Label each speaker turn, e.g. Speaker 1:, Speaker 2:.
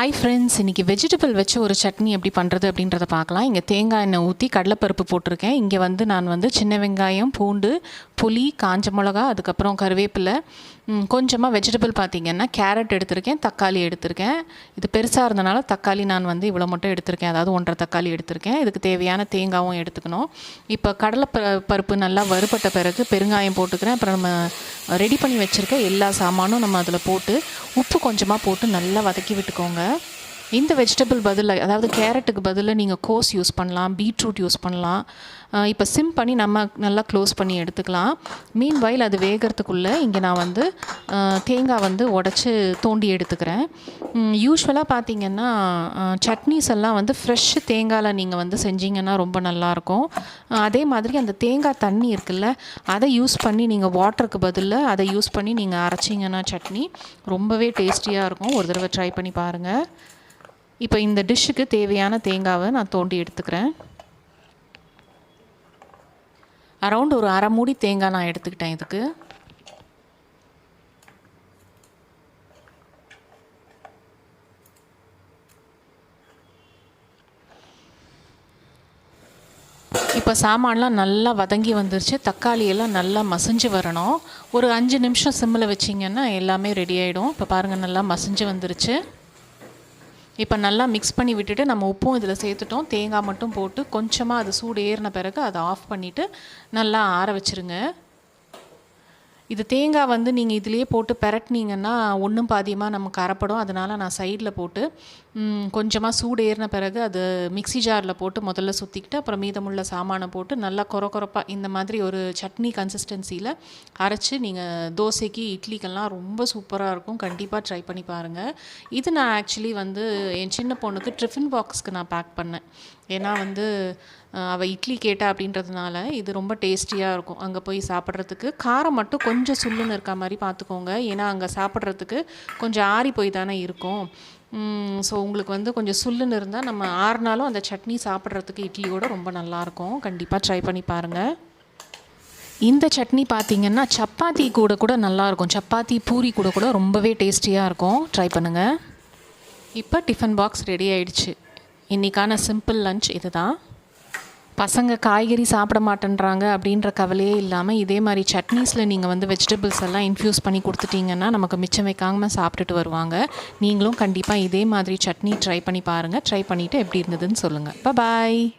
Speaker 1: Hi friends, இன்றைக்கி vegetable வச்சு ஒரு சட்னி எப்படி பண்ணுறது அப்படின்றத பார்க்கலாம். இங்கே தேங்காய் எண்ணெய் ஊற்றி கடலைப்பருப்பு போட்டிருக்கேன். இங்கே நான் சின்ன வெங்காயம், பூண்டு, புளி, காஞ்ச மிளகா, அதுக்கப்புறம் கருவேப்பிலை, கொஞ்சமாக வெஜிடபிள் பார்த்திங்கன்னா கேரட் எடுத்திருக்கேன், தக்காளி எடுத்திருக்கேன். இது பெருசாக இருந்தனால தக்காளி நான் இவ்வளோ மட்டும் எடுத்திருக்கேன், அதாவது 1.5 தக்காளி எடுத்திருக்கேன். இதுக்கு தேவையான தேங்காயும் எடுத்துக்கணும். இப்போ பருப்பு நல்லா வறுபட்ட பிறகு பெருங்காயம் போட்டுக்கிறேன். அப்புறம் நம்ம ரெடி பண்ணி வச்சுருக்க எல்லா சாமானும் நம்ம அதில் போட்டு உப்பு கொஞ்சமாக போட்டு நல்லா வதக்கி விட்டுக்கோங்க. இந்த வெஜிடபிள் பதில், அதாவது கேரட்டுக்கு பதில் நீங்கள் கோஸ் யூஸ் பண்ணலாம், பீட்ரூட் யூஸ் பண்ணலாம். இப்போ சிம் பண்ணி நம்ம நல்லா க்ளோஸ் பண்ணி எடுத்துக்கலாம். மீன்வைல் அது வேகிறதுக்குள்ளே இங்கே நான் தேங்காய் உடச்சி தோண்டி எடுத்துக்கிறேன். யூஸ்வலாக பார்த்திங்கன்னா சட்னிஸ் எல்லாம் ஃப்ரெஷ் தேங்காயில் நீங்கள் செஞ்சிங்கன்னா ரொம்ப நல்லாயிருக்கும். அதே மாதிரி அந்த தேங்காய் தண்ணி இருக்குல்ல, அதை யூஸ் பண்ணி நீங்கள் வாட்டருக்கு பதில் அதை யூஸ் பண்ணி நீங்கள் அரைச்சிங்கன்னா சட்னி ரொம்பவே டேஸ்டியாக இருக்கும். ஒரு தடவை ட்ரை பண்ணி பாருங்கள். இப்போ இந்த டிஷ்ஷுக்கு தேவையான தேங்காவை நான் தோண்டி எடுத்துக்கிறேன். அரவுண்ட் ஒரு அரை மூடி தேங்காய் நான் எடுத்துக்கிட்டேன். இதுக்கு இப்போ சாமான்லாம் நல்லா வதங்கி வந்துருச்சு. தக்காளியெல்லாம் நல்லா மசிஞ்சு வரணும். ஒரு 5 நிமிஷம் சிம்மில் வச்சிங்கன்னா எல்லாமே ரெடி ஆகிடும். இப்போ பாருங்கள், நல்லா மசிஞ்சு வந்துருச்சு. இப்போ நல்லா மிக்ஸ் பண்ணி விட்டுட்டு நம்ம உப்பும் இதில் சேர்த்துட்டோம். தேங்காய் மட்டும் போட்டு கொஞ்சமாக அது சூடு ஏறின பிறகு அதை ஆஃப் பண்ணிவிட்டு நல்லா ஆற வச்சுருங்க. இது தேங்காய் நீங்கள் இதிலேயே போட்டு பெரட்டினீங்கன்னா ஒன்றும் பாதியமாக நமக்கு அரைப்படும். அதனால் நான் சைடில் போட்டு கொஞ்சமாக சூடு ஏறின பிறகு அது மிக்ஸி ஜாரில் போட்டு முதல்ல சுற்றிக்கிட்டு அப்புறம் மீதமுள்ள சாமானை போட்டு நல்லா கொரப்பாக இந்த மாதிரி ஒரு சட்னி கன்சிஸ்டன்சியில் அரைச்சி நீங்கள் தோசைக்கு, இட்லிக்கெல்லாம் ரொம்ப சூப்பராக இருக்கும். கண்டிப்பாக ட்ரை பண்ணி பாருங்கள். இது நான் ஆக்சுவலி என் சின்ன பொண்ணுக்கு டிஃபன் பாக்ஸ்க்கு நான் பேக் பண்ணேன். ஏன்னா அவள் இட்லி கேட்டா அப்படின்றதுனால இது ரொம்ப டேஸ்டியாக இருக்கும். அங்கே போய் சாப்பிட்றதுக்கு காரம் மட்டும் கொஞ்சம் சுல்லுன்னு இருக்க மாதிரி பார்த்துக்கோங்க. ஏன்னா அங்கே சாப்பிட்றதுக்கு கொஞ்சம் ஆறி போய் தானே இருக்கும். ஸோ உங்களுக்கு கொஞ்சம் சுல்லுன்னு இருந்தால் நம்ம ஆறுனாலும் அந்த சட்னி சாப்பிட்றதுக்கு இட்லியோட ரொம்ப நல்லாயிருக்கும். கண்டிப்பாக ட்ரை பண்ணி பாருங்கள். இந்த சட்னி பார்த்திங்கன்னா சப்பாத்தி கூட நல்லாயிருக்கும். சப்பாத்தி, பூரி கூட ரொம்பவே டேஸ்டியாக இருக்கும். ட்ரை பண்ணுங்கள். இப்போ டிஃபன் பாக்ஸ் ரெடி ஆகிடுச்சு. இன்றைக்கான சிம்பிள் லன்ச் இது தான். பசங்க காய்கறி சாப்பிட மாட்டேன்றாங்க அப்படின்ற கவலையே இல்லாமல் இதே மாதிரி சட்னிஸில் நீங்கள் வெஜிடபிள்ஸ் எல்லாம் இன்ஃப்யூஸ் பண்ணி கொடுத்துட்டிங்கன்னா நமக்கு மிச்சம் வைக்காமல் சாப்பிட்டுட்டு வருவாங்க. நீங்களும் கண்டிப்பாக இதே மாதிரி சட்னி ட்ரை பண்ணி பாருங்கள். ட்ரை பண்ணிவிட்டு எப்படி இருந்ததுன்னு சொல்லுங்கள். பாய்.